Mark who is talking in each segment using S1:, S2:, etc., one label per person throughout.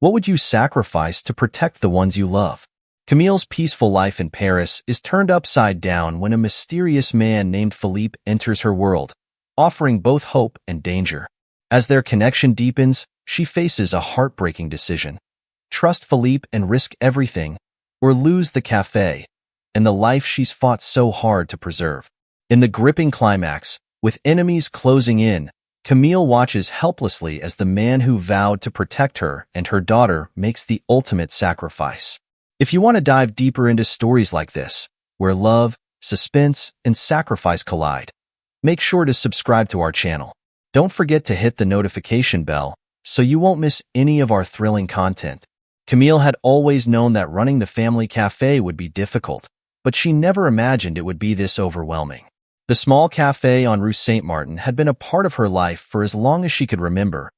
S1: What would you sacrifice to protect the ones you love? Camille's peaceful life in Paris is turned upside down when a mysterious man named Philippe enters her world, offering both hope and danger. As their connection deepens, she faces a heartbreaking decision. Trust Philippe and risk everything, or lose the cafe and the life she's fought so hard to preserve. In the gripping climax, with enemies closing in, Camille watches helplessly as the man who vowed to protect her and her daughter makes the ultimate sacrifice. If you want to dive deeper into stories like this, where love, suspense, and sacrifice collide, make sure to subscribe to our channel. Don't forget to hit the notification bell so you won't miss any of our thrilling content. Camille had always known that running the family cafe would be difficult, but she never imagined it would be this overwhelming. The small cafe on Rue Saint-Martin had been a part of her life for as long as she could remember,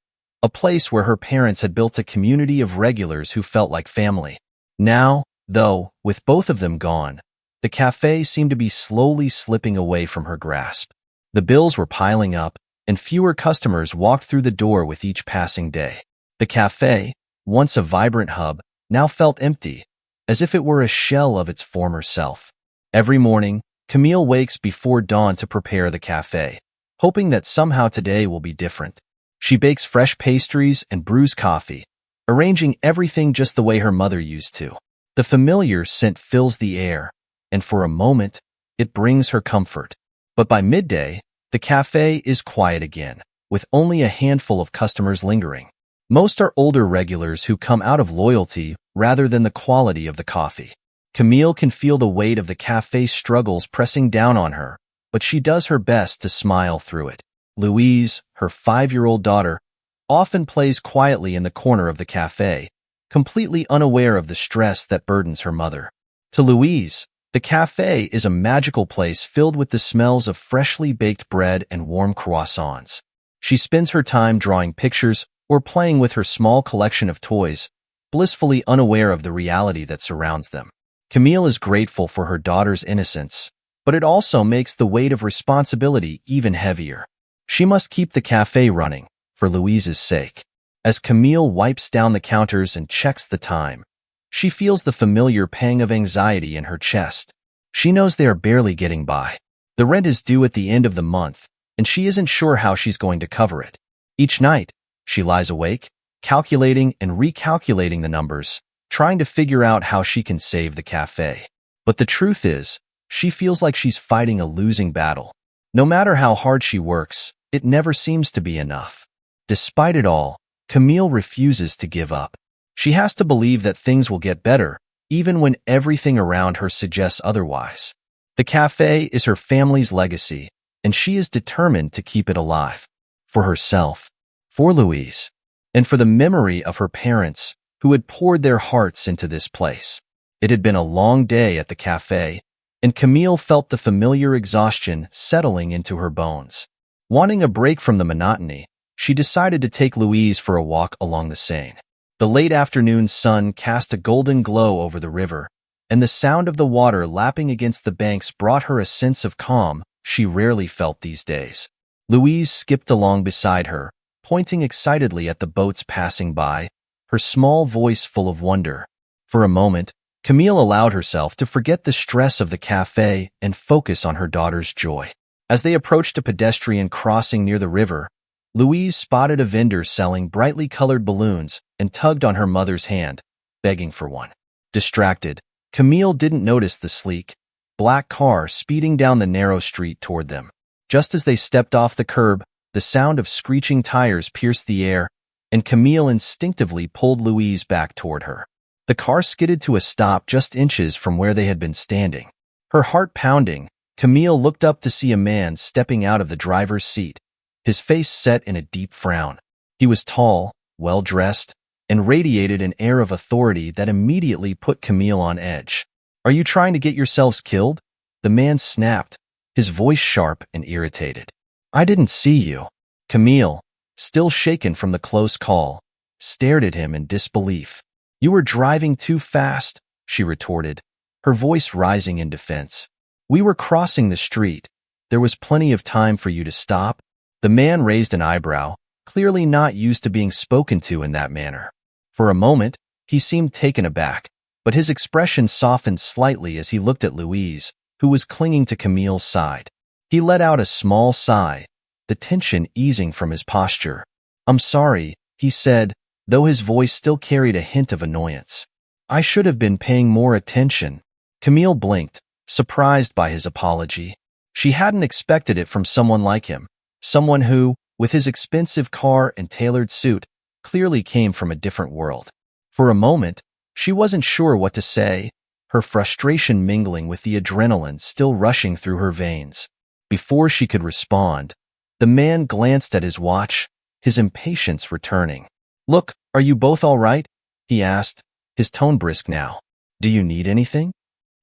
S1: a place where her parents had built a community of regulars who felt like family. Now, though, with both of them gone, the cafe seemed to be slowly slipping away from her grasp. The bills were piling up, and fewer customers walked through the door with each passing day. The cafe, once a vibrant hub, now felt empty, as if it were a shell of its former self. Every morning, Camille wakes before dawn to prepare the cafe, hoping that somehow today will be different. She bakes fresh pastries and brews coffee, arranging everything just the way her mother used to. The familiar scent fills the air, and for a moment, it brings her comfort. But by midday, the cafe is quiet again, with only a handful of customers lingering. Most are older regulars who come out of loyalty rather than the quality of the coffee. Camille can feel the weight of the cafe's struggles pressing down on her, but she does her best to smile through it. Louise, her 5-year-old daughter, often plays quietly in the corner of the cafe, completely unaware of the stress that burdens her mother. To Louise, the cafe is a magical place filled with the smells of freshly baked bread and warm croissants. She spends her time drawing pictures or playing with her small collection of toys, blissfully unaware of the reality that surrounds them. Camille is grateful for her daughter's innocence, but it also makes the weight of responsibility even heavier. She must keep the cafe running, for Louise's sake. As Camille wipes down the counters and checks the time, she feels the familiar pang of anxiety in her chest. She knows they are barely getting by. The rent is due at the end of the month, and she isn't sure how she's going to cover it. Each night, she lies awake, calculating and recalculating the numbers, trying to figure out how she can save the cafe. But the truth is, she feels like she's fighting a losing battle. No matter how hard she works, it never seems to be enough. Despite it all, Camille refuses to give up. She has to believe that things will get better, even when everything around her suggests otherwise. The cafe is her family's legacy, and she is determined to keep it alive. For herself, for Louise, and for the memory of her parents who had poured their hearts into this place. It had been a long day at the cafe, and Camille felt the familiar exhaustion settling into her bones. Wanting a break from the monotony, she decided to take Louise for a walk along the Seine. The late afternoon sun cast a golden glow over the river, and the sound of the water lapping against the banks brought her a sense of calm she rarely felt these days. Louise skipped along beside her, pointing excitedly at the boats passing by, her small voice full of wonder. For a moment, Camille allowed herself to forget the stress of the cafe and focus on her daughter's joy. As they approached a pedestrian crossing near the river, Louise spotted a vendor selling brightly colored balloons and tugged on her mother's hand, begging for one. Distracted, Camille didn't notice the sleek, black car speeding down the narrow street toward them. Just as they stepped off the curb, the sound of screeching tires pierced the air, and Camille instinctively pulled Louise back toward her. The car skidded to a stop just inches from where they had been standing. Her heart pounding, Camille looked up to see a man stepping out of the driver's seat, his face set in a deep frown. He was tall, well-dressed, and radiated an air of authority that immediately put Camille on edge. "Are you trying to get yourselves killed?" The man snapped, his voice sharp and irritated. "I didn't see you." Camille, still shaken from the close call, stared at him in disbelief. "You were driving too fast," she retorted, her voice rising in defense. "We were crossing the street. There was plenty of time for you to stop." The man raised an eyebrow, clearly not used to being spoken to in that manner. For a moment, he seemed taken aback, but his expression softened slightly as he looked at Louise, who was clinging to Camille's side. He let out a small sigh, the tension easing from his posture. "I'm sorry," he said, though his voice still carried a hint of annoyance. "I should have been paying more attention." Camille blinked, surprised by his apology. She hadn't expected it from someone like him, someone who, with his expensive car and tailored suit, clearly came from a different world. For a moment, she wasn't sure what to say, her frustration mingling with the adrenaline still rushing through her veins. Before she could respond, the man glanced at his watch, his impatience returning. "Look, are you both all right?" he asked, his tone brisk now. "Do you need anything?"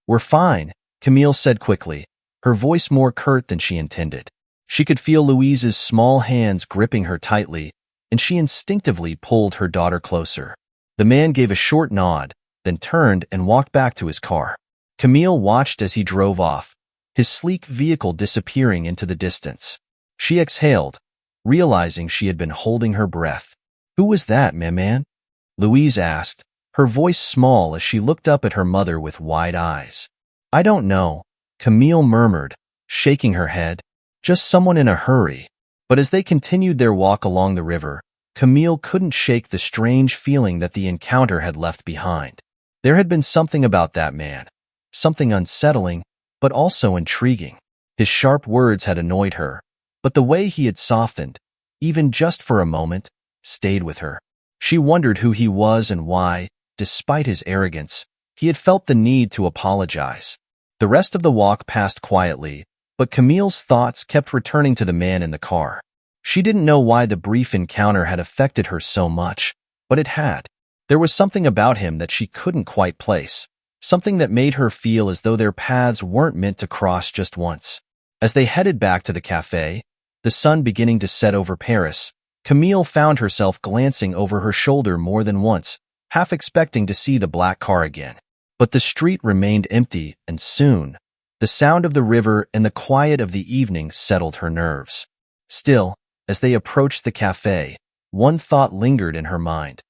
S1: "We're fine," Camille said quickly, her voice more curt than she intended. She could feel Louise's small hands gripping her tightly, and she instinctively pulled her daughter closer. The man gave a short nod, then turned and walked back to his car. Camille watched as he drove off, his sleek vehicle disappearing into the distance. She exhaled, realizing she had been holding her breath. "Who was that, man?" Louise asked, her voice small as she looked up at her mother with wide eyes. "I don't know," Camille murmured, shaking her head. "Just someone in a hurry." But as they continued their walk along the river, Camille couldn't shake the strange feeling that the encounter had left behind. There had been something about that man, something unsettling, but also intriguing. His sharp words had annoyed her, but the way he had softened, even just for a moment, stayed with her. She wondered who he was and why, despite his arrogance, he had felt the need to apologize. The rest of the walk passed quietly, but Camille's thoughts kept returning to the man in the car. She didn't know why the brief encounter had affected her so much, but it had. There was something about him that she couldn't quite place, something that made her feel as though their paths weren't meant to cross just once. As they headed back to the cafe, the sun beginning to set over Paris, Camille found herself glancing over her shoulder more than once, half expecting to see the black car again. But the street remained empty, and soon, the sound of the river and the quiet of the evening settled her nerves. Still, as they approached the cafe, one thought lingered in her mind.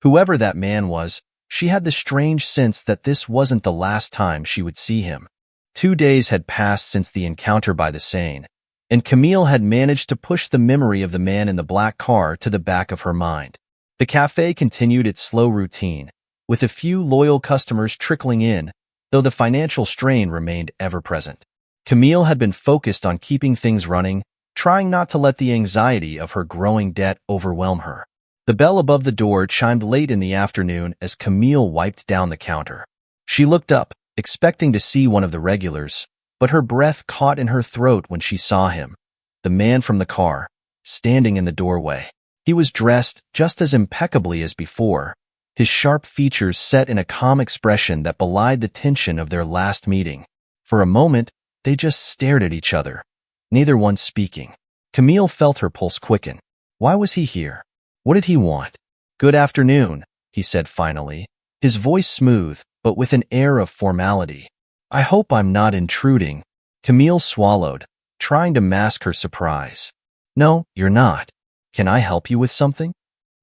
S1: Whoever that man was, she had the strange sense that this wasn't the last time she would see him. 2 days had passed since the encounter by the Seine, and Camille had managed to push the memory of the man in the black car to the back of her mind. The cafe continued its slow routine, with a few loyal customers trickling in, though the financial strain remained ever-present. Camille had been focused on keeping things running, trying not to let the anxiety of her growing debt overwhelm her. The bell above the door chimed late in the afternoon as Camille wiped down the counter. She looked up, expecting to see one of the regulars, but her breath caught in her throat when she saw him, the man from the car, standing in the doorway. He was dressed just as impeccably as before, his sharp features set in a calm expression that belied the tension of their last meeting. For a moment, they just stared at each other, neither one speaking. Camille felt her pulse quicken. Why was he here? What did he want? "Good afternoon," he said finally, his voice smooth, but with an air of formality. "I hope I'm not intruding." Camille swallowed, trying to mask her surprise. "No, you're not. Can I help you with something?"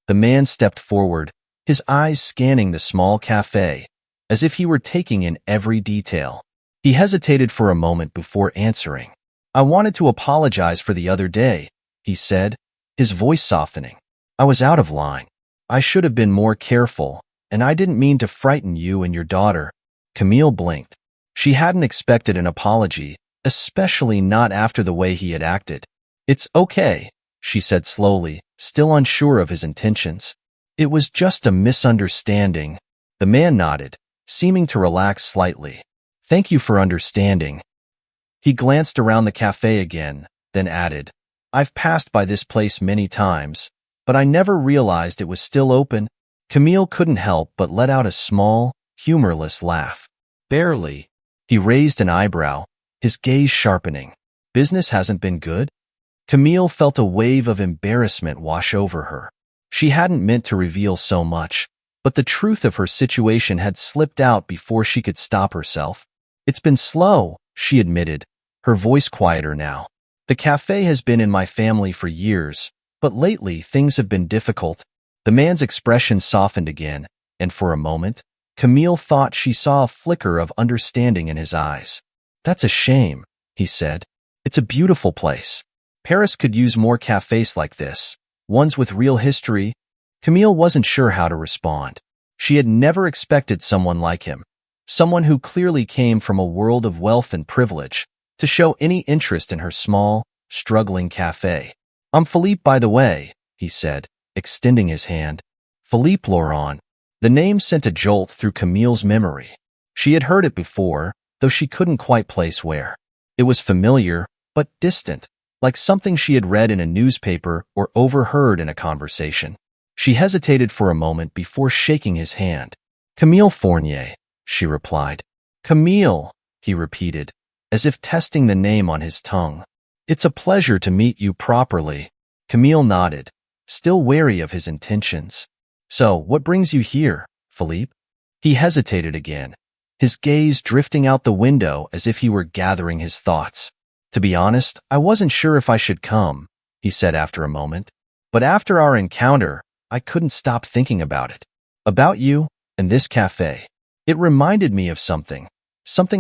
S1: The man stepped forward, his eyes scanning the small cafe, as if he were taking in every detail. He hesitated for a moment before answering. "I wanted to apologize for the other day," he said, his voice softening. "I was out of line. I should have been more careful, and I didn't mean to frighten you and your daughter." Camille blinked. She hadn't expected an apology, especially not after the way he had acted. "It's okay," she said slowly, still unsure of his intentions. "It was just a misunderstanding." The man nodded, seeming to relax slightly. "Thank you for understanding." He glanced around the cafe again, then added, "I've passed by this place many times, but I never realized it was still open." Camille couldn't help but let out a small, humorless laugh. "Barely." He raised an eyebrow, his gaze sharpening. "Business hasn't been good?" Camille felt a wave of embarrassment wash over her. She hadn't meant to reveal so much, but the truth of her situation had slipped out before she could stop herself. "It's been slow," she admitted, her voice quieter now. "The cafe has been in my family for years, but lately things have been difficult." The man's expression softened again, and for a moment, Camille thought she saw a flicker of understanding in his eyes. "That's a shame," he said. "It's a beautiful place. Paris could use more cafes like this, ones with real history." Camille wasn't sure how to respond. She had never expected someone like him, someone who clearly came from a world of wealth and privilege, to show any interest in her small, struggling cafe. "I'm Philippe, by the way," he said, extending his hand. Philippe Laurent. The name sent a jolt through Camille's memory. She had heard it before, though she couldn't quite place where. It was familiar, but distant, like something she had read in a newspaper or overheard in a conversation. She hesitated for a moment before shaking his hand. "Camille Fournier," she replied. "Camille," he repeated, as if testing the name on his tongue. "It's a pleasure to meet you properly." Camille nodded, still wary of his intentions. "So, what brings you here, Philippe?" He hesitated again, his gaze drifting out the window as if he were gathering his thoughts. "To be honest, I wasn't sure if I should come," he said after a moment. "But after our encounter, I couldn't stop thinking about it. About you and this cafe. It reminded me of something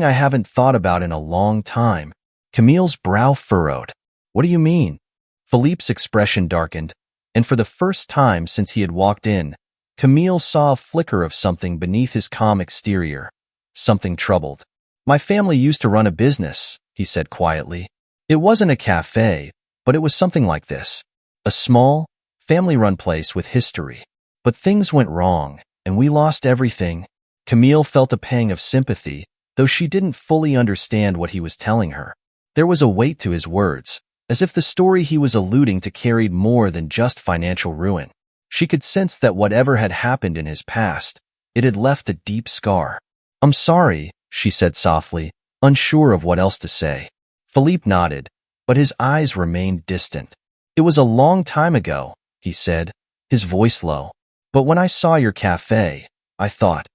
S1: I haven't thought about in a long time." Camille's brow furrowed. "What do you mean?" Philippe's expression darkened, and for the first time since he had walked in, Camille saw a flicker of something beneath his calm exterior, something troubled. "My family used to run a business," he said quietly. "It wasn't a cafe, but it was something like this. A small, family-run place with history. But things went wrong, and we lost everything." Camille felt a pang of sympathy, though she didn't fully understand what he was telling her. There was a weight to his words, as if the story he was alluding to carried more than just financial ruin. She could sense that whatever had happened in his past, it had left a deep scar. "I'm sorry," she said softly, unsure of what else to say. Philippe nodded, but his eyes remained distant. "It was a long time ago," he said, his voice low. "But when I saw your cafe, I thought,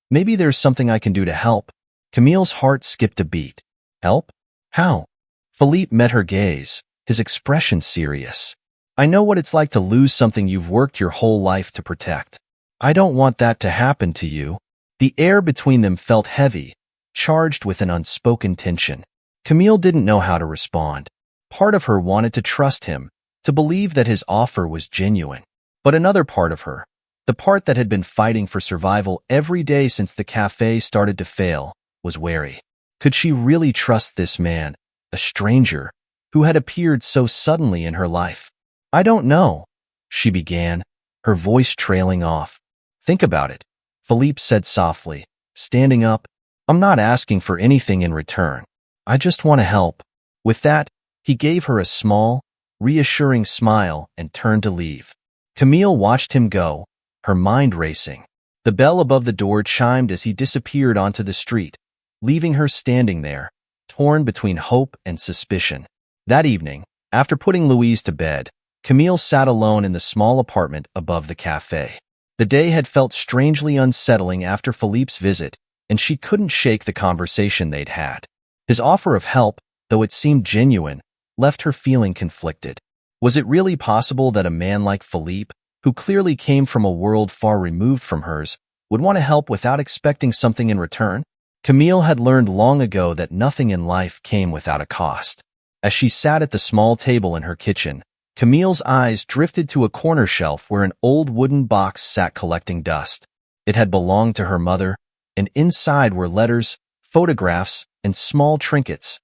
S1: maybe there's something I can do to help." Camille's heart skipped a beat. "Help? How?" Philippe met her gaze, his expression serious. "I know what it's like to lose something you've worked your whole life to protect. I don't want that to happen to you." The air between them felt heavy, charged with an unspoken tension. Camille didn't know how to respond. Part of her wanted to trust him, to believe that his offer was genuine. But another part of her, the part that had been fighting for survival every day since the cafe started to fail, was wary. Could she really trust this man, a stranger, who had appeared so suddenly in her life? "I don't know," she began, her voice trailing off. "Think about it," Philippe said softly, standing up. "I'm not asking for anything in return. I just want to help." With that, he gave her a small, reassuring smile and turned to leave. Camille watched him go, her mind racing. The bell above the door chimed as he disappeared onto the street, leaving her standing there, torn between hope and suspicion. That evening, after putting Louise to bed, Camille sat alone in the small apartment above the cafe. The day had felt strangely unsettling after Philippe's visit, and she couldn't shake the conversation they'd had. His offer of help, though it seemed genuine, left her feeling conflicted. Was it really possible that a man like Philippe, who clearly came from a world far removed from hers, would want to help without expecting something in return? Camille had learned long ago that nothing in life came without a cost. As she sat at the small table in her kitchen, Camille's eyes drifted to a corner shelf where an old wooden box sat collecting dust. It had belonged to her mother, and inside were letters, photographs, and small trinkets,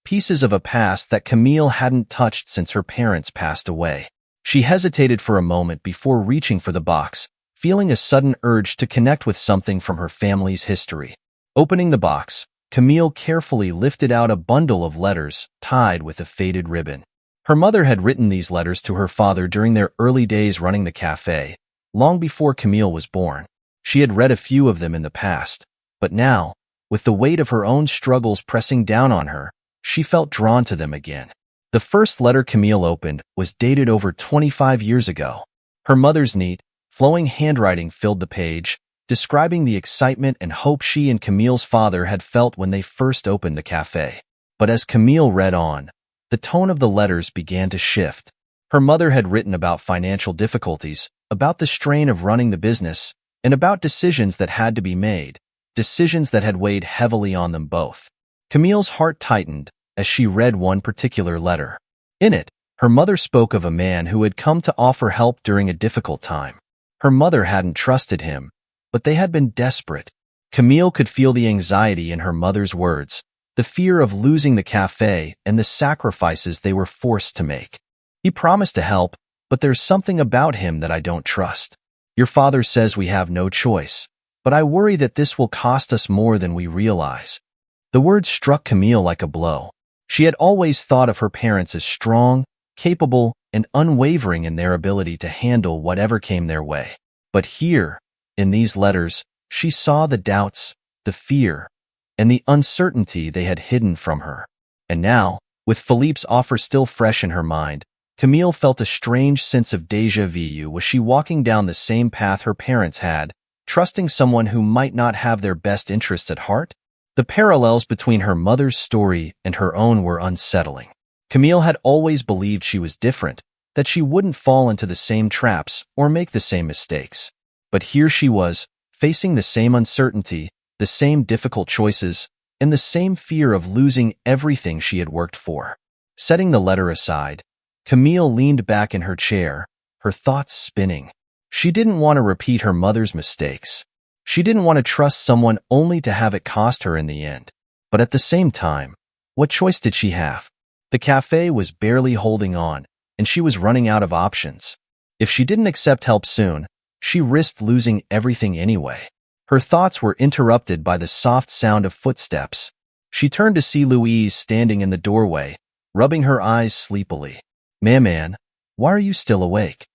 S1: pieces of a past that Camille hadn't touched since her parents passed away. She hesitated for a moment before reaching for the box, feeling a sudden urge to connect with something from her family's history. Opening the box, Camille carefully lifted out a bundle of letters tied with a faded ribbon. Her mother had written these letters to her father during their early days running the cafe, long before Camille was born. She had read a few of them in the past, but now, with the weight of her own struggles pressing down on her, she felt drawn to them again. The first letter Camille opened was dated over 25 years ago. Her mother's neat, flowing handwriting filled the page, describing the excitement and hope she and Camille's father had felt when they first opened the cafe. But as Camille read on, the tone of the letters began to shift. Her mother had written about financial difficulties, about the strain of running the business, and about decisions that had to be made, decisions that had weighed heavily on them both. Camille's heart tightened as she read one particular letter. In it, her mother spoke of a man who had come to offer help during a difficult time. Her mother hadn't trusted him, but they had been desperate. Camille could feel the anxiety in her mother's words, the fear of losing the cafe and the sacrifices they were forced to make. He promised to help, but there's something about him that I don't trust. Your father says we have no choice, but I worry that this will cost us more than we realize. The words struck Camille like a blow. She had always thought of her parents as strong, capable, and unwavering in their ability to handle whatever came their way. But here, in these letters, she saw the doubts, the fear, and the uncertainty they had hidden from her. And now, with Philippe's offer still fresh in her mind, Camille felt a strange sense of déjà vu. Was she walking down the same path her parents had, trusting someone who might not have their best interests at heart? The parallels between her mother's story and her own were unsettling. Camille had always believed she was different, that she wouldn't fall into the same traps or make the same mistakes. But here she was, facing the same uncertainty, the same difficult choices, and the same fear of losing everything she had worked for. Setting the letter aside, Camille leaned back in her chair, her thoughts spinning. She didn't want to repeat her mother's mistakes. She didn't want to trust someone only to have it cost her in the end. But at the same time, what choice did she have? The cafe was barely holding on, and she was running out of options. If she didn't accept help soon, she risked losing everything anyway. Her thoughts were interrupted by the soft sound of footsteps. She turned to see Louise standing in the doorway, rubbing her eyes sleepily. "Maman, why are you still awake?"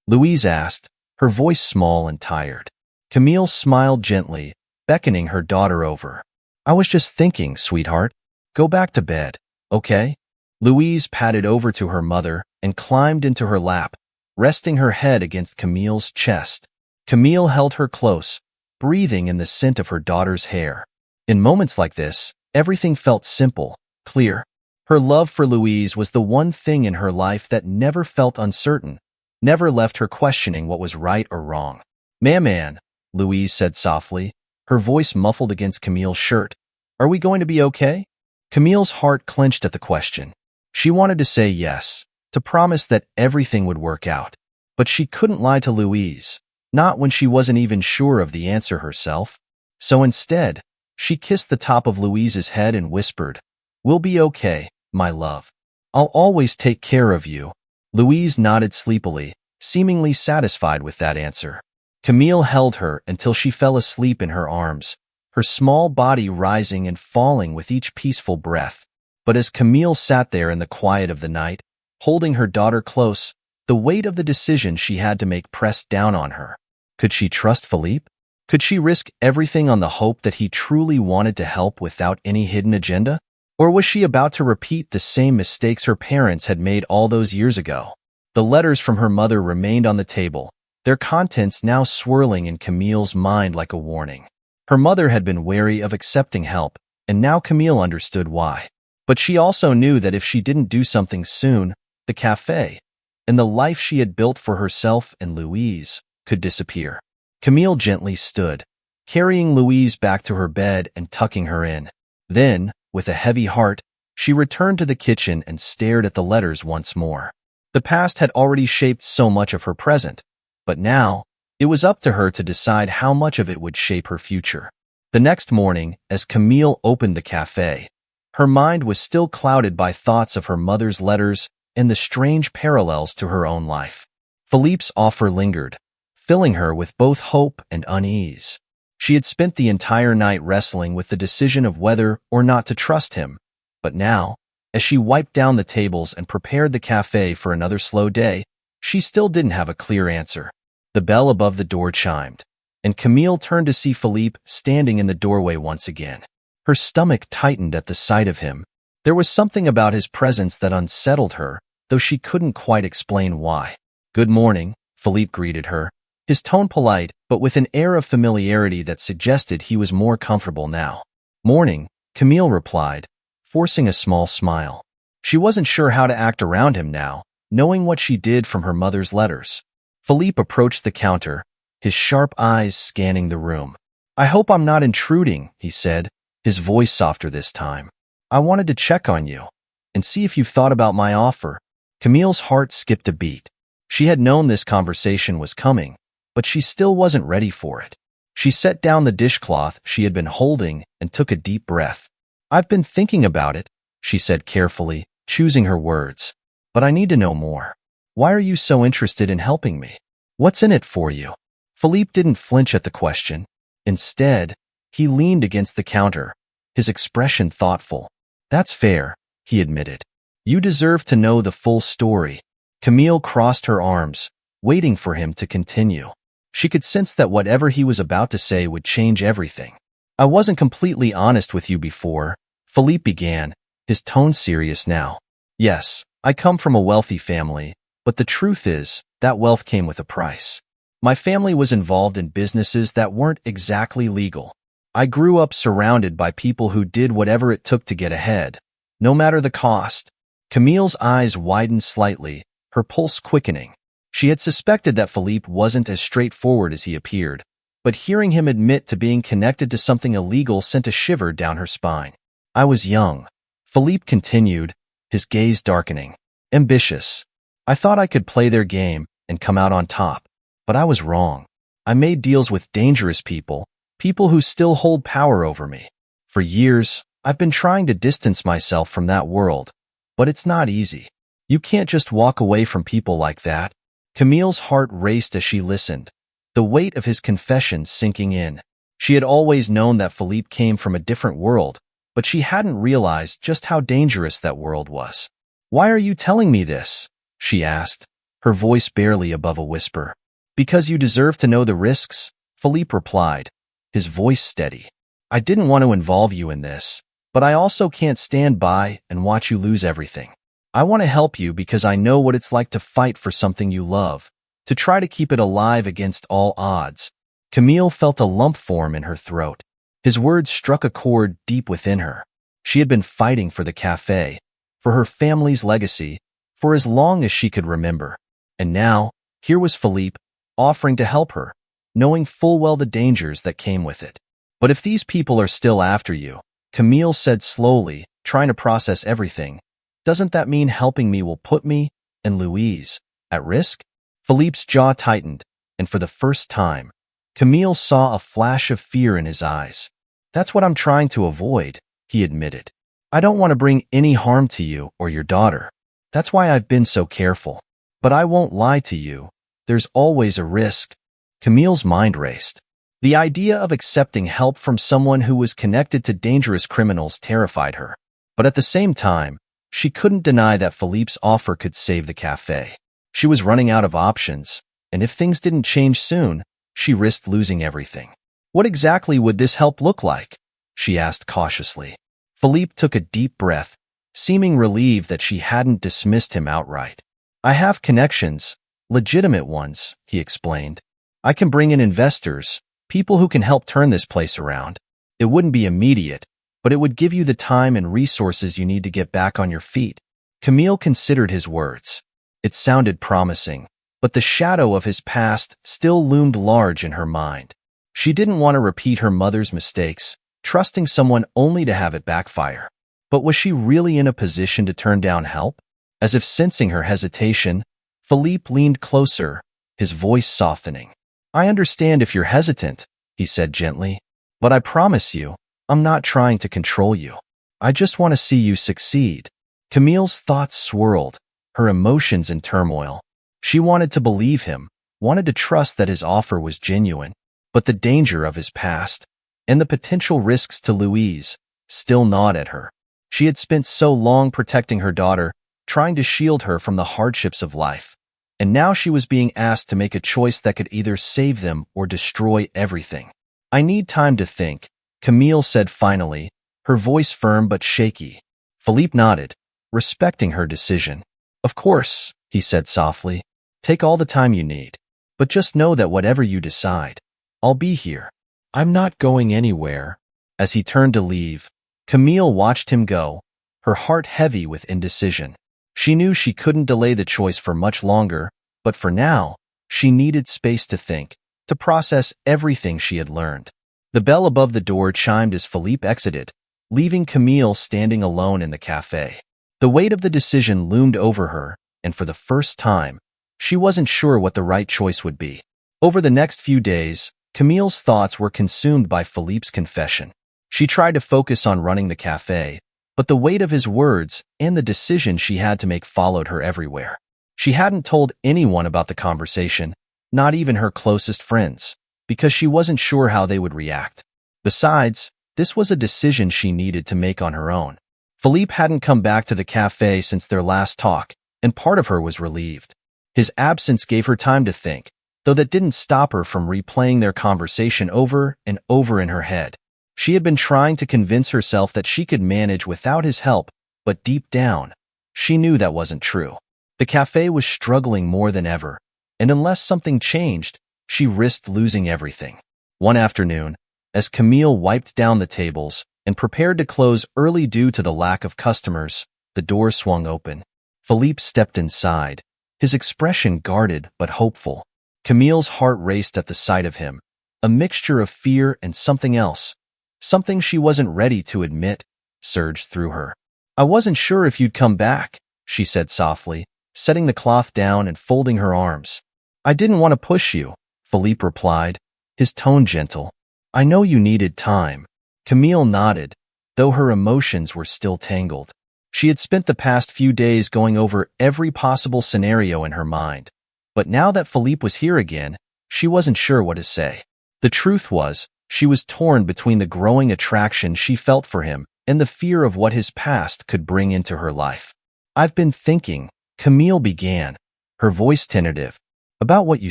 S1: Louise asked, her voice small and tired. Camille smiled gently, beckoning her daughter over. "I was just thinking, sweetheart. Go back to bed, okay?" Louise padded over to her mother and climbed into her lap, resting her head against Camille's chest. Camille held her close, breathing in the scent of her daughter's hair. In moments like this, everything felt simple, clear. Her love for Louise was the one thing in her life that never felt uncertain, never left her questioning what was right or wrong. "Maman," Louise said softly, her voice muffled against Camille's shirt, "are we going to be okay?" Camille's heart clenched at the question. She wanted to say yes, to promise that everything would work out. But she couldn't lie to Louise, not when she wasn't even sure of the answer herself. So instead, she kissed the top of Louise's head and whispered, "We'll be okay, my love. I'll always take care of you." Louise nodded sleepily, seemingly satisfied with that answer. Camille held her until she fell asleep in her arms, her small body rising and falling with each peaceful breath. But as Camille sat there in the quiet of the night, holding her daughter close, the weight of the decision she had to make pressed down on her. Could she trust Philippe? Could she risk everything on the hope that he truly wanted to help without any hidden agenda? Or was she about to repeat the same mistakes her parents had made all those years ago? The letters from her mother remained on the table, their contents now swirling in Camille's mind like a warning. Her mother had been wary of accepting help, and now Camille understood why. But she also knew that if she didn't do something soon, the cafe, and the life she had built for herself and Louise, could disappear. Camille gently stood, carrying Louise back to her bed and tucking her in. Then, with a heavy heart, she returned to the kitchen and stared at the letters once more. The past had already shaped so much of her present, but now, it was up to her to decide how much of it would shape her future. The next morning, as Camille opened the cafe, her mind was still clouded by thoughts of her mother's letters and the strange parallels to her own life. Philippe's offer lingered, filling her with both hope and unease. She had spent the entire night wrestling with the decision of whether or not to trust him, but now, as she wiped down the tables and prepared the cafe for another slow day, she still didn't have a clear answer. The bell above the door chimed, and Camille turned to see Philippe standing in the doorway once again. Her stomach tightened at the sight of him. There was something about his presence that unsettled her, though she couldn't quite explain why. "Good morning," Philippe greeted her, his tone polite, but with an air of familiarity that suggested he was more comfortable now. "Morning," Camille replied, forcing a small smile. She wasn't sure how to act around him now, knowing what she did from her mother's letters. Philippe approached the counter, his sharp eyes scanning the room. I hope I'm not intruding, he said, his voice softer this time. I wanted to check on you and see if you've thought about my offer. Camille's heart skipped a beat. She had known this conversation was coming, but she still wasn't ready for it. She set down the dishcloth she had been holding and took a deep breath. I've been thinking about it, she said carefully, choosing her words. But I need to know more. Why are you so interested in helping me? What's in it for you? Philippe didn't flinch at the question. Instead, he leaned against the counter, his expression thoughtful. That's fair, he admitted. You deserve to know the full story. Camille crossed her arms, waiting for him to continue. She could sense that whatever he was about to say would change everything. I wasn't completely honest with you before, Philippe began, his tone serious now. Yes, I come from a wealthy family, but the truth is, that wealth came with a price. My family was involved in businesses that weren't exactly legal. I grew up surrounded by people who did whatever it took to get ahead, no matter the cost. Camille's eyes widened slightly, her pulse quickening. She had suspected that Philippe wasn't as straightforward as he appeared, but hearing him admit to being connected to something illegal sent a shiver down her spine. I was young, Philippe continued, his gaze darkening. Ambitious. I thought I could play their game and come out on top, but I was wrong. I made deals with dangerous people, people who still hold power over me. For years, I've been trying to distance myself from that world, but it's not easy. You can't just walk away from people like that. Camille's heart raced as she listened, the weight of his confession sinking in. She had always known that Philippe came from a different world, but she hadn't realized just how dangerous that world was. Why are you telling me this? She asked, her voice barely above a whisper. Because you deserve to know the risks, Philippe replied, his voice steady. I didn't want to involve you in this, but I also can't stand by and watch you lose everything. I want to help you because I know what it's like to fight for something you love, to try to keep it alive against all odds. Camille felt a lump form in her throat. His words struck a chord deep within her. She had been fighting for the cafe, for her family's legacy, for as long as she could remember. And now, here was Philippe, offering to help her, knowing full well the dangers that came with it. But if these people are still after you, Camille said slowly, trying to process everything, doesn't that mean helping me will put me and Louise at risk? Philippe's jaw tightened, and for the first time, Camille saw a flash of fear in his eyes. That's what I'm trying to avoid, he admitted. I don't want to bring any harm to you or your daughter. That's why I've been so careful. But I won't lie to you. There's always a risk. Camille's mind raced. The idea of accepting help from someone who was connected to dangerous criminals terrified her. But at the same time, she couldn't deny that Philippe's offer could save the cafe. She was running out of options, and if things didn't change soon, she risked losing everything. What exactly would this help look like? She asked cautiously. Philippe took a deep breath, seeming relieved that she hadn't dismissed him outright. I have connections, legitimate ones, he explained. I can bring in investors, people who can help turn this place around. It wouldn't be immediate, but it would give you the time and resources you need to get back on your feet. Camille considered his words. It sounded promising, but the shadow of his past still loomed large in her mind. She didn't want to repeat her mother's mistakes, trusting someone only to have it backfire. But was she really in a position to turn down help? As if sensing her hesitation, Philippe leaned closer, his voice softening. I understand if you're hesitant, he said gently, but I promise you, I'm not trying to control you. I just want to see you succeed. Camille's thoughts swirled, her emotions in turmoil. She wanted to believe him, wanted to trust that his offer was genuine, but the danger of his past, and the potential risks to Louise, still gnawed at her. She had spent so long protecting her daughter, trying to shield her from the hardships of life, and now she was being asked to make a choice that could either save them or destroy everything. I need time to think, Camille said finally, her voice firm but shaky. Philippe nodded, respecting her decision. Of course, he said softly, take all the time you need. But just know that whatever you decide, I'll be here. I'm not going anywhere. As he turned to leave, Camille watched him go, her heart heavy with indecision. She knew she couldn't delay the choice for much longer, but for now, She needed space to think, to process everything she had learned. The bell above the door chimed as Philippe exited, leaving Camille standing alone in the cafe. The weight of the decision loomed over her, and for the first time, she wasn't sure what the right choice would be. Over the next few days, Camille's thoughts were consumed by Philippe's confession. She tried to focus on running the cafe, but the weight of his words and the decision she had to make followed her everywhere. She hadn't told anyone about the conversation, not even her closest friends, because she wasn't sure how they would react. Besides, this was a decision she needed to make on her own. Philippe hadn't come back to the cafe since their last talk, and part of her was relieved. His absence gave her time to think, though that didn't stop her from replaying their conversation over and over in her head. She had been trying to convince herself that she could manage without his help, but deep down, she knew that wasn't true. The cafe was struggling more than ever, and unless something changed, she risked losing everything. One afternoon, as Camille wiped down the tables and prepared to close early due to the lack of customers, the door swung open. Philippe stepped inside, his expression guarded but hopeful. Camille's heart raced at the sight of him, a mixture of fear and something else. Something she wasn't ready to admit surged through her. "I wasn't sure if you'd come back," she said softly, setting the cloth down and folding her arms. "I didn't want to push you," Philippe replied, his tone gentle. "I know you needed time." Camille nodded, though her emotions were still tangled. She had spent the past few days going over every possible scenario in her mind. But now that Philippe was here again, she wasn't sure what to say. The truth was, she was torn between the growing attraction she felt for him and the fear of what his past could bring into her life. "I've been thinking," Camille began, her voice tentative, "about what you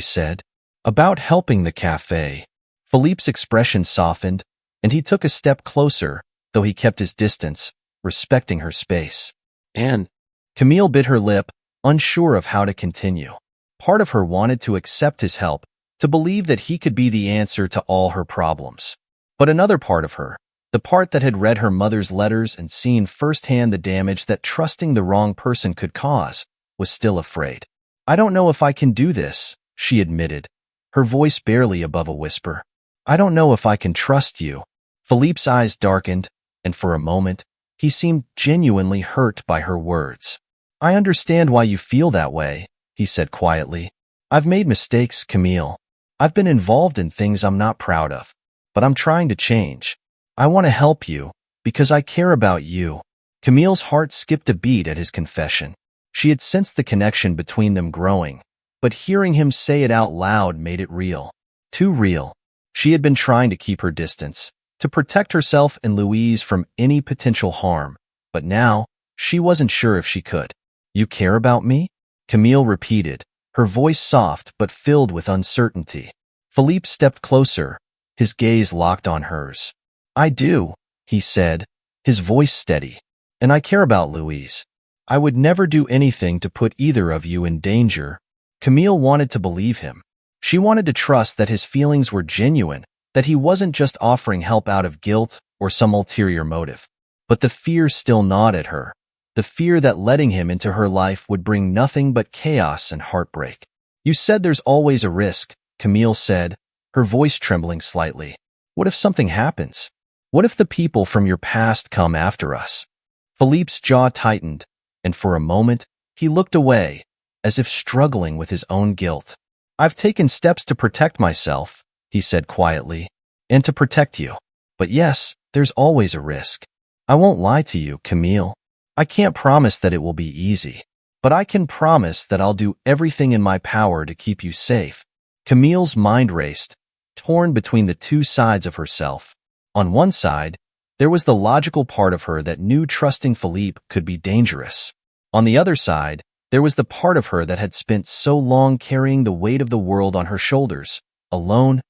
S1: said, about helping the cafe." Philippe's expression softened, and he took a step closer, though he kept his distance, respecting her space. "And?" Camille bit her lip, unsure of how to continue. Part of her wanted to accept his help, to believe that he could be the answer to all her problems. But another part of her, the part that had read her mother's letters and seen firsthand the damage that trusting the wrong person could cause, was still afraid. "I don't know if I can do this," she admitted, her voice barely above a whisper. "I don't know if I can trust you." Philippe's eyes darkened, and for a moment, he seemed genuinely hurt by her words. "I understand why you feel that way," he said quietly. "I've made mistakes, Camille. I've been involved in things I'm not proud of, but I'm trying to change. I want to help you, because I care about you." Camille's heart skipped a beat at his confession. She had sensed the connection between them growing, but hearing him say it out loud made it real. Too real. She had been trying to keep her distance, to protect herself and Louise from any potential harm, but now, she wasn't sure if she could. "You care about me?" Camille repeated, her voice soft but filled with uncertainty. Philippe stepped closer, his gaze locked on hers. "I do," he said, his voice steady. "And I care about Louise. I would never do anything to put either of you in danger." Camille wanted to believe him. She wanted to trust that his feelings were genuine, that he wasn't just offering help out of guilt or some ulterior motive. But the fear still gnawed at her. The fear that letting him into her life would bring nothing but chaos and heartbreak. "You said there's always a risk," Camille said, her voice trembling slightly. "What if something happens? What if the people from your past come after us?" Philippe's jaw tightened, and for a moment, he looked away, as if struggling with his own guilt. "I've taken steps to protect myself," he said quietly, "and to protect you. But yes, there's always a risk. I won't lie to you, Camille. I can't promise that it will be easy, but I can promise that I'll do everything in my power to keep you safe." Camille's mind raced, torn between the two sides of herself. On one side, there was the logical part of her that knew trusting Philippe could be dangerous. On the other side, there was the part of her that had spent so long carrying the weight of the world on her shoulders, alone,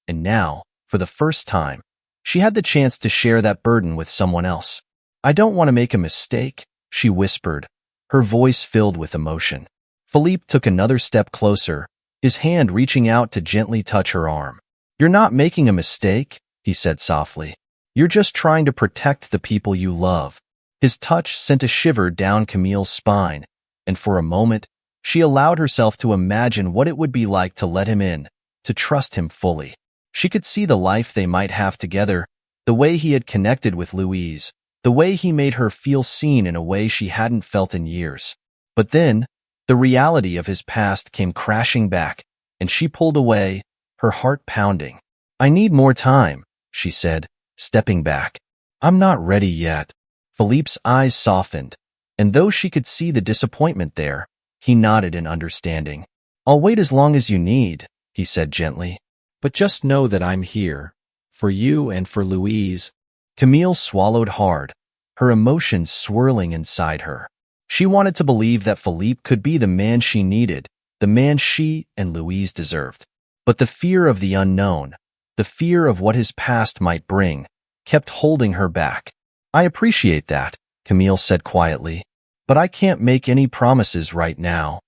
S1: and now, for the first time, she had the chance to share that burden with someone else. "I don't want to make a mistake," she whispered, her voice filled with emotion. Philippe took another step closer, his hand reaching out to gently touch her arm. "You're not making a mistake," he said softly. "You're just trying to protect the people you love." His touch sent a shiver down Camille's spine, and for a moment, She allowed herself to imagine what it would be like to let him in, to trust him fully. She could see the life they might have together, the way he had connected with Louise, the way he made her feel seen in a way she hadn't felt in years. But then, the reality of his past came crashing back, and she pulled away, her heart pounding. "I need more time," she said, stepping back. "I'm not ready yet." Philippe's eyes softened, and though she could see the disappointment there, he nodded in understanding. "I'll wait as long as you need," he said gently. "But just know that I'm here, for you and for Louise." Camille swallowed hard, her emotions swirling inside her. She wanted to believe that Philippe could be the man she needed, the man she and Louise deserved. But the fear of the unknown, the fear of what his past might bring, kept holding her back. "I appreciate that," Camille said quietly, "but I can't make any promises right now."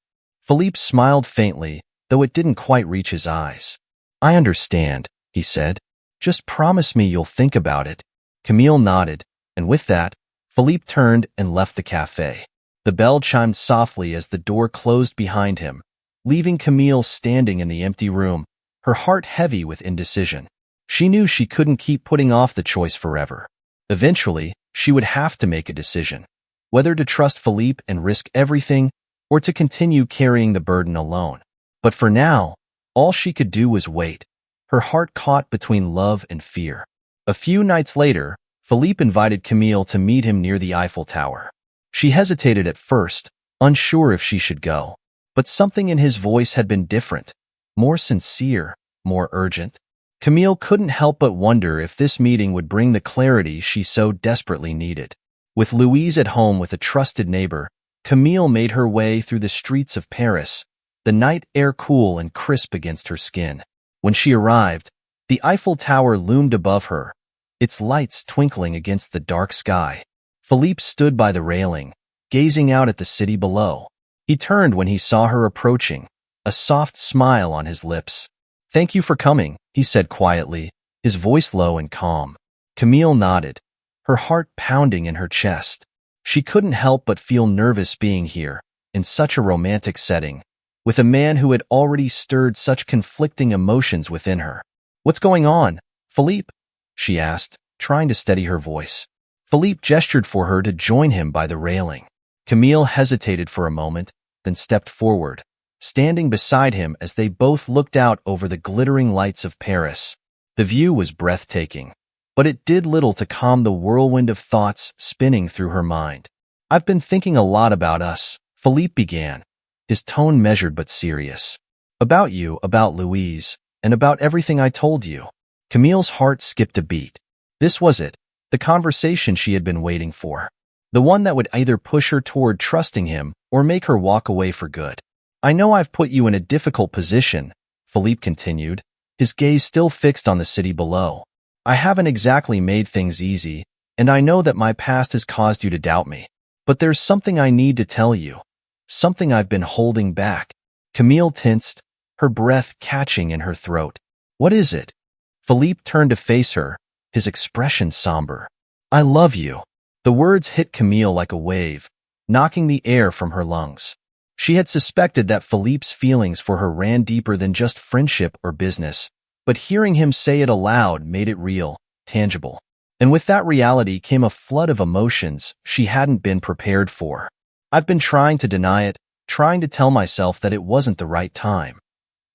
S1: Philippe smiled faintly, though it didn't quite reach his eyes. "I understand," he said. "Just promise me you'll think about it." Camille nodded, and with that, Philippe turned and left the cafe. The bell chimed softly as the door closed behind him, leaving Camille standing in the empty room, her heart heavy with indecision. She knew she couldn't keep putting off the choice forever. Eventually, she would have to make a decision, whether to trust Philippe and risk everything, or to continue carrying the burden alone. But for now, all she could do was wait, her heart caught between love and fear. A few nights later, Philippe invited Camille to meet him near the Eiffel Tower. She hesitated at first, unsure if she should go. But something in his voice had been different, more sincere, more urgent. Camille couldn't help but wonder if this meeting would bring the clarity she so desperately needed. With Louise at home with a trusted neighbor, Camille made her way through the streets of Paris, the night air cool and crisp against her skin. When she arrived, the Eiffel Tower loomed above her, its lights twinkling against the dark sky. Philippe stood by the railing, gazing out at the city below. He turned when he saw her approaching, a soft smile on his lips. "Thank you for coming," he said quietly, his voice low and calm. Camille nodded, her heart pounding in her chest. She couldn't help but feel nervous being here, in such a romantic setting, with a man who had already stirred such conflicting emotions within her. "What's going on, Philippe?" she asked, trying to steady her voice. Philippe gestured for her to join him by the railing. Camille hesitated for a moment, then stepped forward, standing beside him as they both looked out over the glittering lights of Paris. The view was breathtaking, but it did little to calm the whirlwind of thoughts spinning through her mind. "I've been thinking a lot about us," Philippe began, his tone measured but serious. "About you, about Louise, and about everything I told you." Camille's heart skipped a beat. This was it, the conversation she had been waiting for. The one that would either push her toward trusting him or make her walk away for good. "I know I've put you in a difficult position," Philippe continued, his gaze still fixed on the city below. "I haven't exactly made things easy, and I know that my past has caused you to doubt me. But there's something I need to tell you, something I've been holding back." Camille tensed, her breath catching in her throat. "What is it?" Philippe turned to face her, his expression somber. "I love you." The words hit Camille like a wave, knocking the air from her lungs. She had suspected that Philippe's feelings for her ran deeper than just friendship or business, but hearing him say it aloud made it real, tangible. And with that reality came a flood of emotions she hadn't been prepared for. "I've been trying to deny it, trying to tell myself that it wasn't the right time,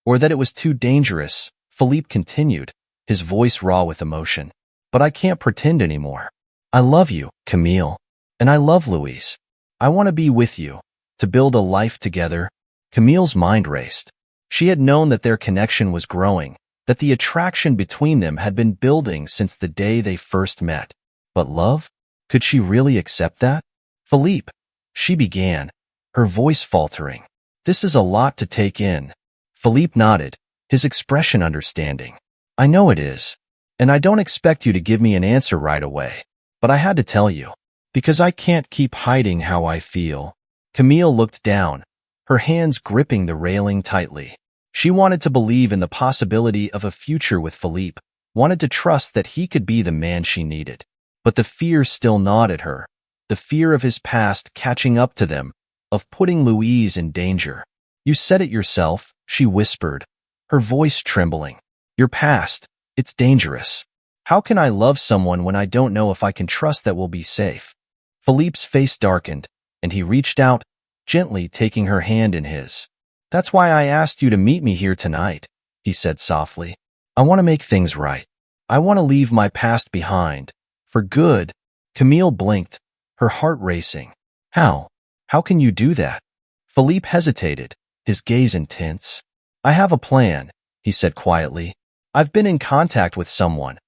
S1: or that it was too dangerous," Philippe continued, his voice raw with emotion. "But I can't pretend anymore. I love you, Camille, and I love Louise. I want to be with you, to build a life together." Camille's mind raced. She had known that their connection was growing, that the attraction between them had been building since the day they first met. But love? Could she really accept that? "Philippe," she began, her voice faltering. "This is a lot to take in." Philippe nodded, his expression understanding. "I know it is, and I don't expect you to give me an answer right away. But I had to tell you, because I can't keep hiding how I feel." Camille looked down, her hands gripping the railing tightly. She wanted to believe in the possibility of a future with Philippe, wanted to trust that he could be the man she needed. But the fear still gnawed at her, the fear of his past catching up to them, of putting Louise in danger. You said it yourself, she whispered, her voice trembling. Your past, it's dangerous. How can I love someone when I don't know if I can trust that we'll be safe? Philippe's face darkened, and he reached out, gently taking her hand in his. That's why I asked you to meet me here tonight, he said softly. I want to make things right. I want to leave my past behind. For good. Camille blinked, her heart racing. How? How can you do that? Philippe hesitated, his gaze intense. I have a plan, he said quietly. I've been in contact with someone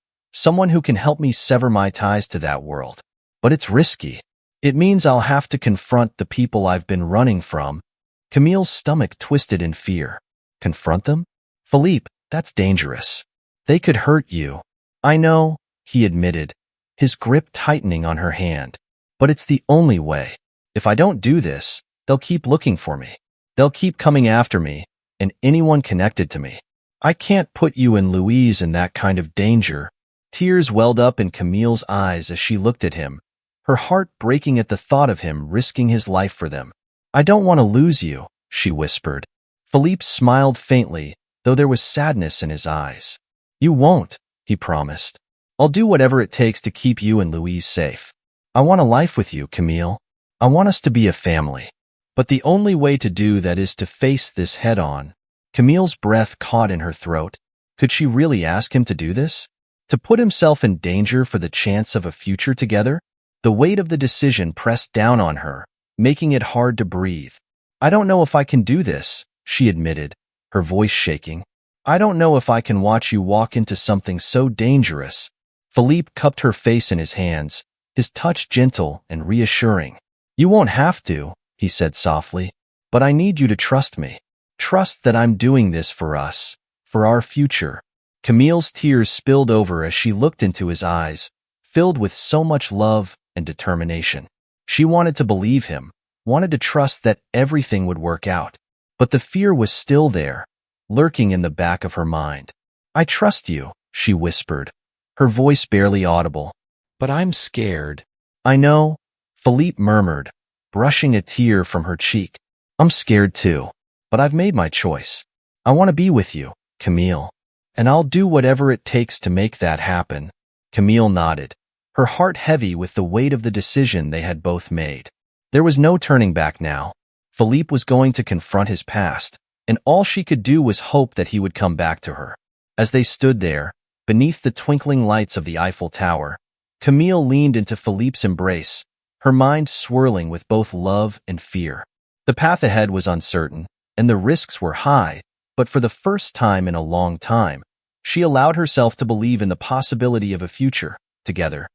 S1: who can help me sever my ties to that world. But it's risky. It means I'll have to confront the people I've been running from. Camille's stomach twisted in fear. Confront them? Philippe, that's dangerous. They could hurt you. I know, he admitted, his grip tightening on her hand. But it's the only way. If I don't do this, they'll keep looking for me. They'll keep coming after me, and anyone connected to me. I can't put you and Louise in that kind of danger. Tears welled up in Camille's eyes as she looked at him, her heart breaking at the thought of him risking his life for them. I don't want to lose you, she whispered. Philippe smiled faintly, though there was sadness in his eyes. You won't, he promised. I'll do whatever it takes to keep you and Louise safe. I want a life with you, Camille. I want us to be a family. But the only way to do that is to face this head-on. Camille's breath caught in her throat. Could she really ask him to do this? To put himself in danger for the chance of a future together? The weight of the decision pressed down on her, making it hard to breathe. I don't know if I can do this, she admitted, her voice shaking. I don't know if I can watch you walk into something so dangerous. Philippe cupped her face in his hands, his touch gentle and reassuring. You won't have to, he said softly, but I need you to trust me. Trust that I'm doing this for us, for our future. Camille's tears spilled over as she looked into his eyes, filled with so much love and determination. She wanted to believe him, wanted to trust that everything would work out. But the fear was still there, lurking in the back of her mind. I trust you, she whispered, her voice barely audible. But I'm scared. I know, Philippe murmured, brushing a tear from her cheek. I'm scared too, but I've made my choice. I want to be with you, Camille. And I'll do whatever it takes to make that happen. Camille nodded, her heart heavy with the weight of the decision they had both made. There was no turning back now. Philippe was going to confront his past, and all she could do was hope that he would come back to her. As they stood there, beneath the twinkling lights of the Eiffel Tower, Camille leaned into Philippe's embrace, her mind swirling with both love and fear. The path ahead was uncertain, and the risks were high, but for the first time in a long time, she allowed herself to believe in the possibility of a future together.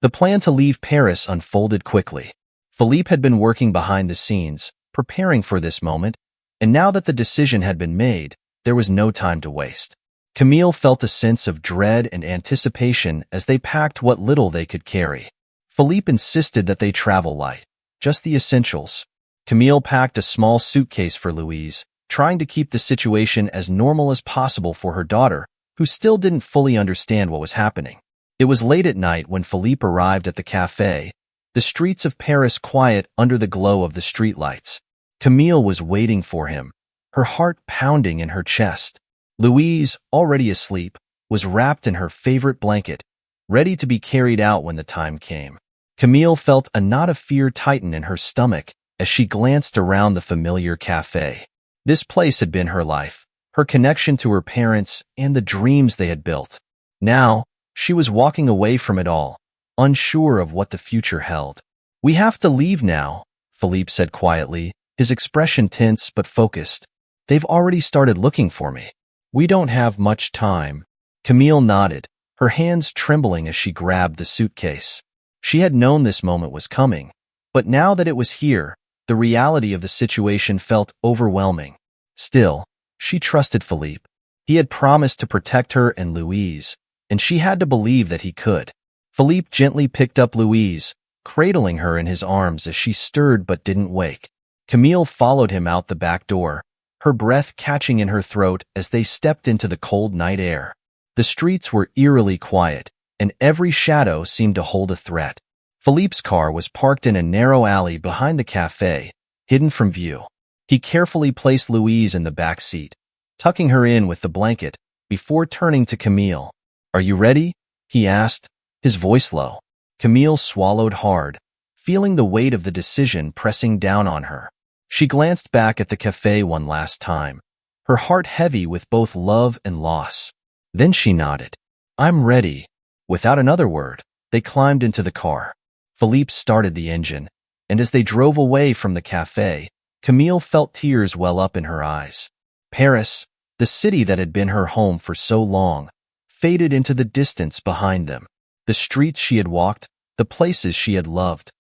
S1: The plan to leave Paris unfolded quickly. Philippe had been working behind the scenes, preparing for this moment, and now that the decision had been made, there was no time to waste. Camille felt a sense of dread and anticipation as they packed what little they could carry. Philippe insisted that they travel light, just the essentials. Camille packed a small suitcase for Louise, trying to keep the situation as normal as possible for her daughter, who still didn't fully understand what was happening. It was late at night when Philippe arrived at the cafe, the streets of Paris quiet under the glow of the streetlights. Camille was waiting for him, her heart pounding in her chest. Louise, already asleep, was wrapped in her favorite blanket, ready to be carried out when the time came. Camille felt a knot of fear tighten in her stomach as she glanced around the familiar cafe. This place had been her life, her connection to her parents, and the dreams they had built. Now, she was walking away from it all, unsure of what the future held. We have to leave now, Philippe said quietly, his expression tense but focused. They've already started looking for me. We don't have much time. Camille nodded, her hands trembling as she grabbed the suitcase. She had known this moment was coming, but now that it was here, the reality of the situation felt overwhelming. Still, she trusted Philippe. He had promised to protect her and Louise, and she had to believe that he could. Philippe gently picked up Louise, cradling her in his arms as she stirred but didn't wake. Camille followed him out the back door, her breath catching in her throat as they stepped into the cold night air. The streets were eerily quiet, and every shadow seemed to hold a threat. Philippe's car was parked in a narrow alley behind the cafe, hidden from view. He carefully placed Louise in the back seat, tucking her in with the blanket, before turning to Camille. "Are you ready?" he asked, his voice low. Camille swallowed hard, feeling the weight of the decision pressing down on her. She glanced back at the cafe one last time, her heart heavy with both love and loss. Then she nodded. "I'm ready." Without another word, they climbed into the car. Philippe started the engine, and as they drove away from the cafe, Camille felt tears well up in her eyes. Paris, the city that had been her home for so long, faded into the distance behind them. The streets she had walked, the places she had loved,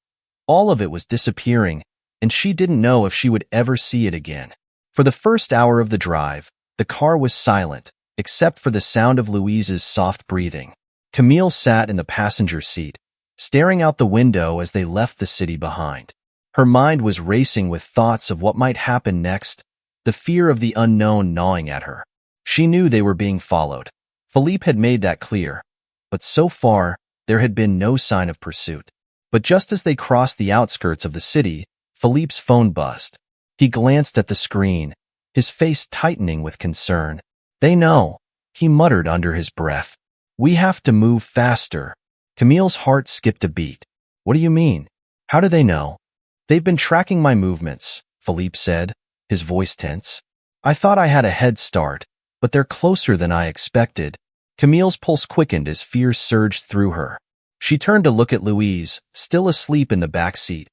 S1: all of it was disappearing, and she didn't know if she would ever see it again. For the first hour of the drive, the car was silent, except for the sound of Louise's soft breathing. Camille sat in the passenger seat, staring out the window as they left the city behind. Her mind was racing with thoughts of what might happen next, the fear of the unknown gnawing at her. She knew they were being followed. Philippe had made that clear, but so far, there had been no sign of pursuit. But just as they crossed the outskirts of the city, Philippe's phone buzzed. He glanced at the screen, his face tightening with concern. "They know," he muttered under his breath. "We have to move faster." Camille's heart skipped a beat. "What do you mean? How do they know?" "They've been tracking my movements," Philippe said, his voice tense. "I thought I had a head start, but they're closer than I expected." Camille's pulse quickened as fear surged through her. She turned to look at Louise, still asleep in the back seat,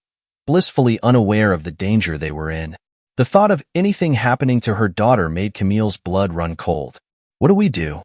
S1: blissfully unaware of the danger they were in. The thought of anything happening to her daughter made Camille's blood run cold. "What do we do?"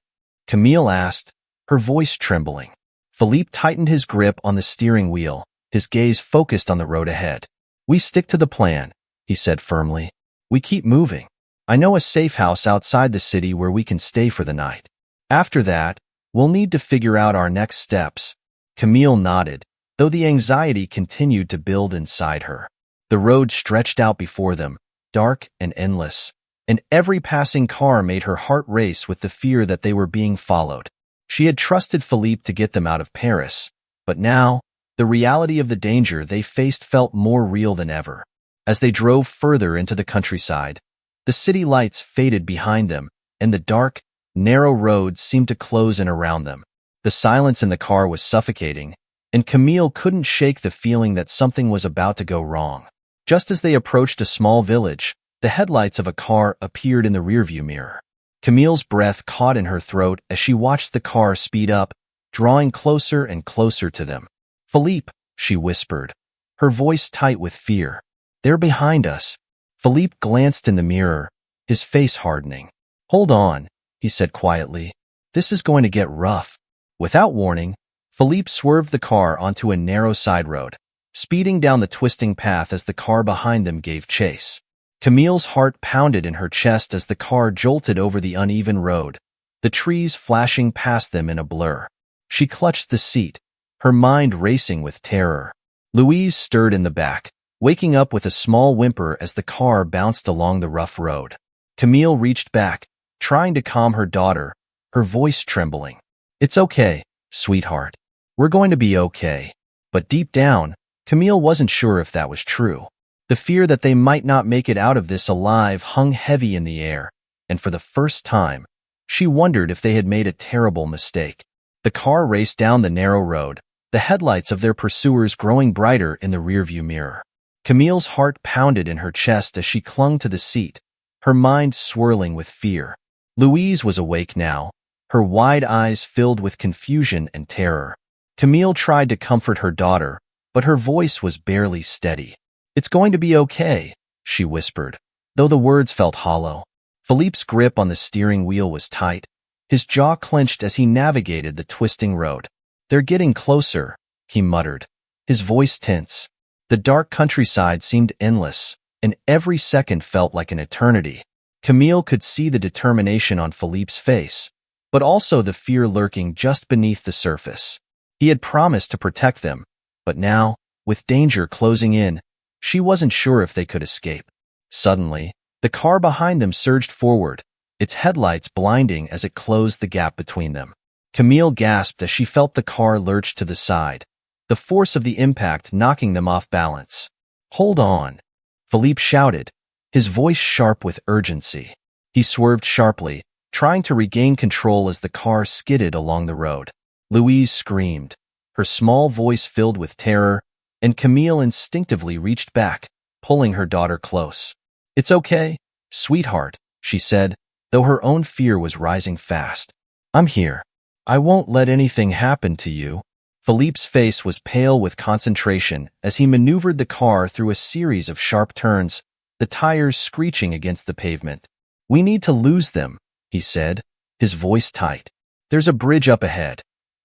S1: Camille asked, her voice trembling. Philippe tightened his grip on the steering wheel, his gaze focused on the road ahead. "We stick to the plan," he said firmly. "We keep moving. I know a safe house outside the city where we can stay for the night. After that, we'll need to figure out our next steps." Camille nodded, though the anxiety continued to build inside her. The road stretched out before them, dark and endless, and every passing car made her heart race with the fear that they were being followed. She had trusted Philippe to get them out of Paris, but now, the reality of the danger they faced felt more real than ever. As they drove further into the countryside, the city lights faded behind them, and the dark, narrow roads seemed to close in around them. The silence in the car was suffocating, and Camille couldn't shake the feeling that something was about to go wrong. Just as they approached a small village, the headlights of a car appeared in the rearview mirror. Camille's breath caught in her throat as she watched the car speed up, drawing closer and closer to them. "Philippe," she whispered, her voice tight with fear. "They're behind us." Philippe glanced in the mirror, his face hardening. "Hold on," he said quietly. "This is going to get rough." Without warning, Philippe swerved the car onto a narrow side road, speeding down the twisting path as the car behind them gave chase. Camille's heart pounded in her chest as the car jolted over the uneven road, the trees flashing past them in a blur. She clutched the seat, her mind racing with terror. Louise stirred in the back, waking up with a small whimper as the car bounced along the rough road. Camille reached back, trying to calm her daughter, her voice trembling. "It's okay, sweetheart. We're going to be okay." But deep down, Camille wasn't sure if that was true. The fear that they might not make it out of this alive hung heavy in the air, and for the first time, she wondered if they had made a terrible mistake. The car raced down the narrow road, the headlights of their pursuers growing brighter in the rearview mirror. Camille's heart pounded in her chest as she clung to the seat, her mind swirling with fear. Louise was awake now, her wide eyes filled with confusion and terror. Camille tried to comfort her daughter, but her voice was barely steady. "It's going to be okay," she whispered, though the words felt hollow. Philippe's grip on the steering wheel was tight, his jaw clenched as he navigated the twisting road. "They're getting closer," he muttered, his voice tense. The dark countryside seemed endless, and every second felt like an eternity. Camille could see the determination on Philippe's face, but also the fear lurking just beneath the surface. He had promised to protect them, but now, with danger closing in, she wasn't sure if they could escape. Suddenly, the car behind them surged forward, its headlights blinding as it closed the gap between them. Camille gasped as she felt the car lurch to the side, the force of the impact knocking them off balance. "Hold on," Philippe shouted, his voice sharp with urgency. He swerved sharply, trying to regain control as the car skidded along the road. Louise screamed, her small voice filled with terror, and Camille instinctively reached back, pulling her daughter close. "It's okay, sweetheart," she said, though her own fear was rising fast. "I'm here. I won't let anything happen to you." Philippe's face was pale with concentration as he maneuvered the car through a series of sharp turns, the tires screeching against the pavement. "We need to lose them," he said, his voice tight. "There's a bridge up ahead.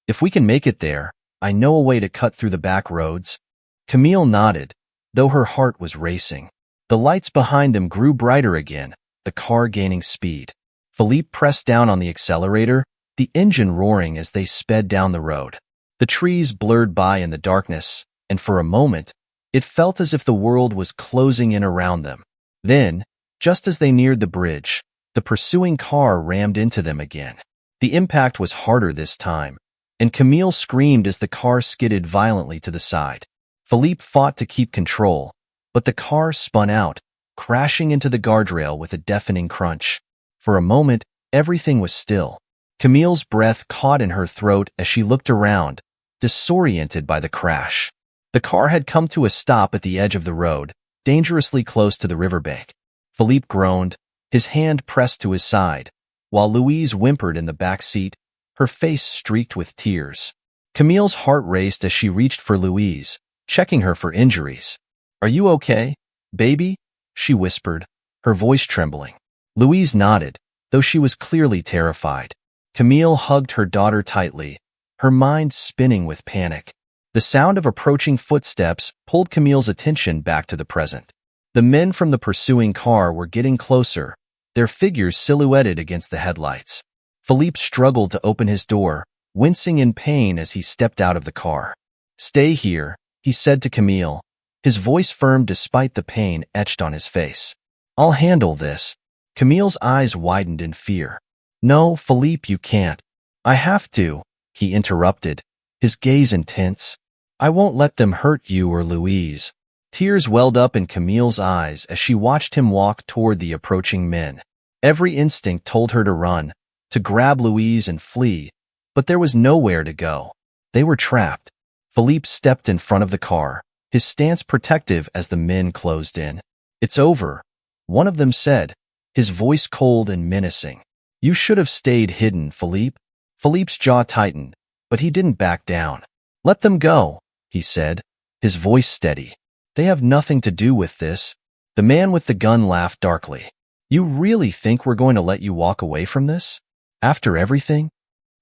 S1: If we can make it there, I know a way to cut through the back roads." Camille nodded, though her heart was racing. The lights behind them grew brighter again, the car gaining speed. Philippe pressed down on the accelerator, the engine roaring as they sped down the road. The trees blurred by in the darkness, and for a moment, it felt as if the world was closing in around them. Then, just as they neared the bridge, the pursuing car rammed into them again. The impact was harder this time, and Camille screamed as the car skidded violently to the side. Philippe fought to keep control, but the car spun out, crashing into the guardrail with a deafening crunch. For a moment, everything was still. Camille's breath caught in her throat as she looked around, disoriented by the crash. The car had come to a stop at the edge of the road, dangerously close to the riverbank. Philippe groaned, his hand pressed to his side, while Louise whimpered in the back seat, her face streaked with tears. Camille's heart raced as she reached for Louise, checking her for injuries. "Are you okay, baby?" she whispered, her voice trembling. Louise nodded, though she was clearly terrified. Camille hugged her daughter tightly, her mind spinning with panic. The sound of approaching footsteps pulled Camille's attention back to the present. The men from the pursuing car were getting closer, their figures silhouetted against the headlights. Philippe struggled to open his door, wincing in pain as he stepped out of the car. "Stay here," he said to Camille, his voice firm despite the pain etched on his face. "I'll handle this." Camille's eyes widened in fear. "No, Philippe, you can't." "I have to," he interrupted, his gaze intense. "I won't let them hurt you or Louise." Tears welled up in Camille's eyes as she watched him walk toward the approaching men. Every instinct told her to run, to grab Louise and flee, but there was nowhere to go. They were trapped. Philippe stepped in front of the car, his stance protective as the men closed in. "It's over," one of them said, his voice cold and menacing. "You should have stayed hidden, Philippe." Philippe's jaw tightened, but he didn't back down. "Let them go," he said, his voice steady. "They have nothing to do with this." The man with the gun laughed darkly. "You really think we're going to let you walk away from this? After everything?"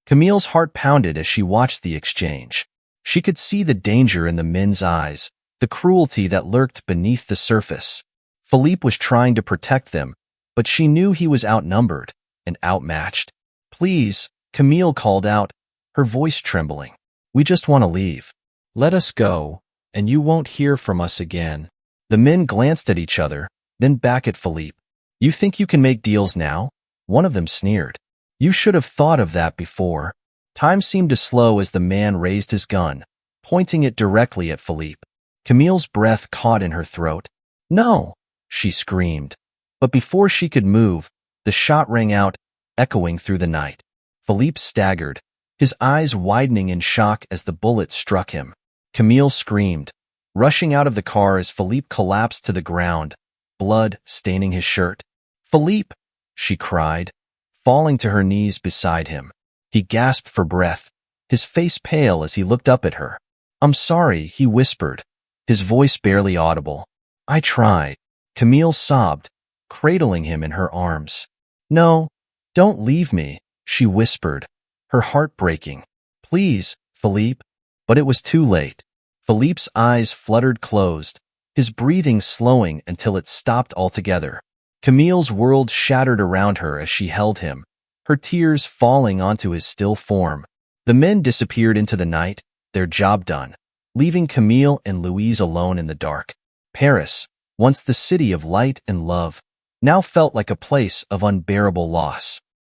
S1: Camille's heart pounded as she watched the exchange. She could see the danger in the men's eyes, the cruelty that lurked beneath the surface. Philippe was trying to protect them, but she knew he was outnumbered and outmatched. "Please," Camille called out, her voice trembling. "We just want to leave. Let us go, and you won't hear from us again." The men glanced at each other, then back at Philippe. "You think you can make deals now?" One of them sneered. "You should have thought of that before." Time seemed to slow as the man raised his gun, pointing it directly at Philippe. Camille's breath caught in her throat. "No!" she screamed. But before she could move, the shot rang out, echoing through the night. Philippe staggered, his eyes widening in shock as the bullet struck him. Camille screamed, rushing out of the car as Philippe collapsed to the ground, blood staining his shirt. "Philippe!" she cried, falling to her knees beside him. He gasped for breath, his face pale as he looked up at her. "I'm sorry," he whispered, his voice barely audible. "I tried." Camille sobbed, cradling him in her arms. "No, don't leave me," she whispered, her heart breaking. "Please, Philippe." But it was too late. Philippe's eyes fluttered closed, his breathing slowing until it stopped altogether. Camille's world shattered around her as she held him, her tears falling onto his still form. The men disappeared into the night, their job done, leaving Camille and Louise alone in the dark. Paris, once the city of light and love, now felt like a place of unbearable loss.